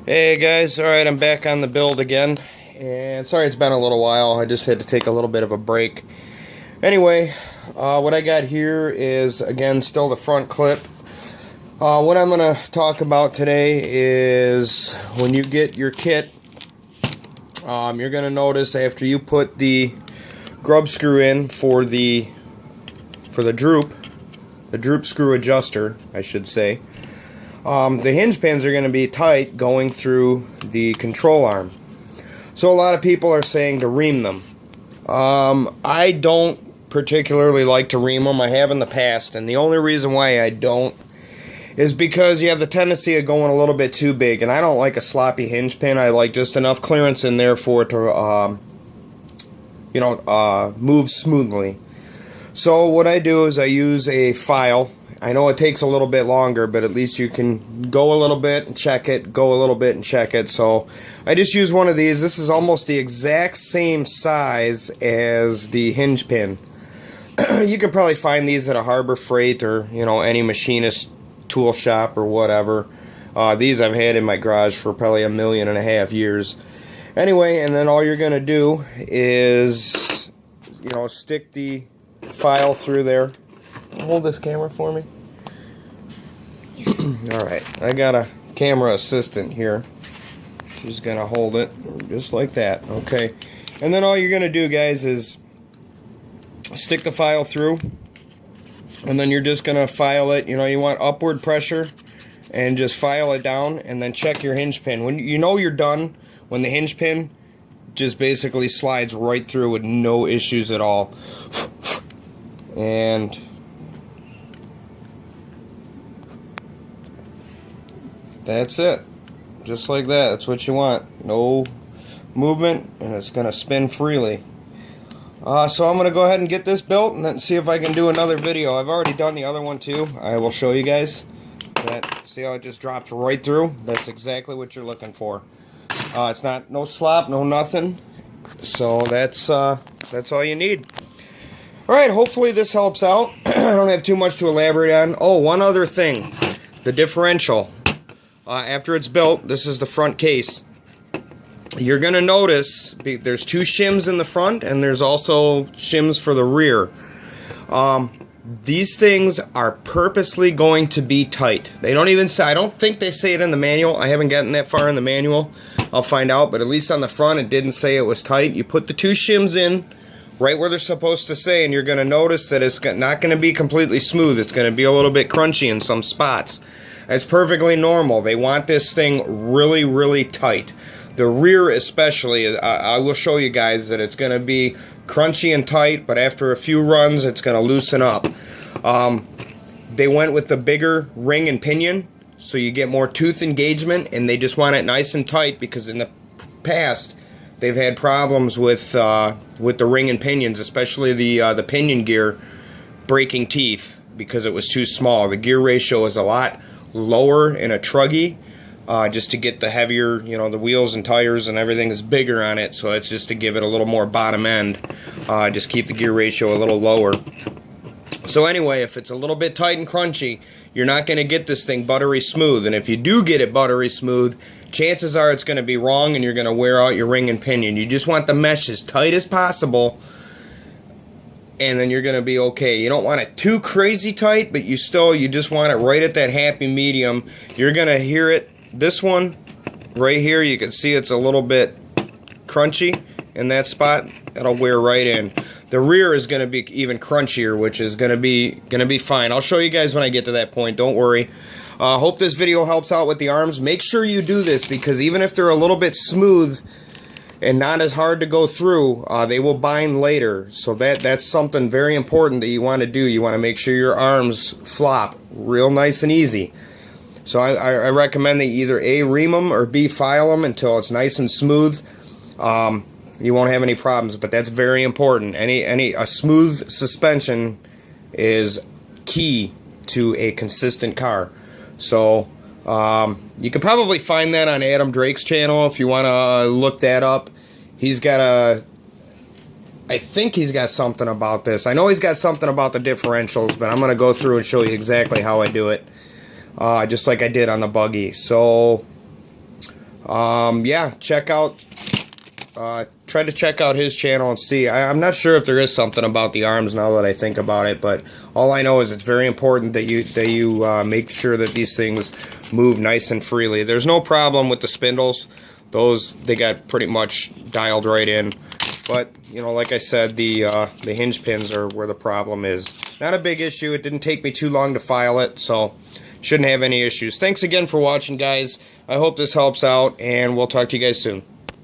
Hey guys, alright, I'm back on the build again, and sorry it's been a little while. I just had to take a little bit of a break. Anyway, what I got here is, again, still the front clip. What I'm going to talk about today is when you get your kit, you're going to notice after you put the grub screw in for the droop screw adjuster, I should say, the hinge pins are going to be tight going through the control arm. So a lot of people are saying to ream them. I don't particularly like to ream them. I have in the past, and the only reason why I don't is because you have the tendency of going a little bit too big, and I don't like a sloppy hinge pin. I like just enough clearance in there for it to move smoothly. So what I do is I use a file. I know it takes a little bit longer, but at least you can go a little bit and check it, go a little bit and check it. So I just use one of these. This is almost the exact same size as the hinge pin. You can probably find these at a Harbor Freight or any machinist tool shop or whatever. These I've had in my garage for probably 1.5 million years. Anyway, and then all you're gonna do is stick the file through there. Hold this camera for me. Alright, I got a camera assistant here. She's gonna hold it just like that. Okay, and then all you're gonna do, guys, is stick the file through, and then you're just gonna file it. You want upward pressure, and just file it down, and then check your hinge pin. When you're done, when the hinge pin just basically slides right through with no issues at all. And that's it. Just like that. That's what you want. No movement, and it's going to spin freely. So I'm going to go ahead and get this built and then see if I can do another video. I've already done the other one too. I will show you guys. See how it just drops right through? That's exactly what you're looking for. It's no slop, no nothing. So that's all you need. Alright, hopefully this helps out. I don't have too much to elaborate on. Oh, one other thing. The differential. After it's built, this is the front case. You're going to notice there's 2 shims in the front, and there's also shims for the rear. These things are purposely going to be tight. They don't even say, I don't think they say it in the manual. I haven't gotten that far in the manual. I'll find out, but at least on the front it didn't say it was tight. You put the 2 shims in right where they're supposed to say, and you're going to notice that it's not going to be completely smooth. It's going to be a little bit crunchy in some spots. That's perfectly normal. They want this thing really, really tight. The rear especially, I will show you guys that it's going to be crunchy and tight, but after a few runs it's going to loosen up. They went with the bigger ring and pinion, so you get more tooth engagement, and they just want it nice and tight because in the past they've had problems with the ring and pinions, especially the pinion gear breaking teeth because it was too small. The gear ratio is a lot lower in a truggy, just to get the heavier, the wheels and tires and everything is bigger on it, so it's just to give it a little more bottom end. Just keep the gear ratio a little lower. So anyway, if it's a little bit tight and crunchy, you're not going to get this thing buttery smooth, and if you do get it buttery smooth, chances are it's going to be wrong and you're going to wear out your ring and pinion. You just want the mesh as tight as possible, and then you're going to be okay. You don't want it too crazy tight, but you just want it right at that happy medium. You're going to hear it. This one right here, you can see it's a little bit crunchy in that spot. That'll wear right in. The rear is going to be even crunchier, which is going to be fine. I'll show you guys when I get to that point. Don't worry. Hope this video helps out with the arms. Make sure you do this, because even if they're a little bit smooth and not as hard to go through, they will bind later. So that's something very important that you want to do. You want to make sure your arms flop real nice and easy. So I recommend that you either A, ream them, or B, file them until it's nice and smooth. You won't have any problems, but that's very important. A smooth suspension is key to a consistent car. So you can probably find that on Adam Drake's channel if you want to look that up. I think he's got something about this. I know he's got something about the differentials, but I'm going to go through and show you exactly how I do it. Just like I did on the buggy. So Yeah, try to check out his channel and see. I'm not sure if there is something about the arms now that I think about it, but all I know is it's very important that you make sure that these things move nice and freely. There's no problem with the spindles; those they got pretty much dialed right in. But you know, like I said, the hinge pins are where the problem is. Not a big issue. It didn't take me too long to file it, so shouldn't have any issues. Thanks again for watching, guys. I hope this helps out, and we'll talk to you guys soon.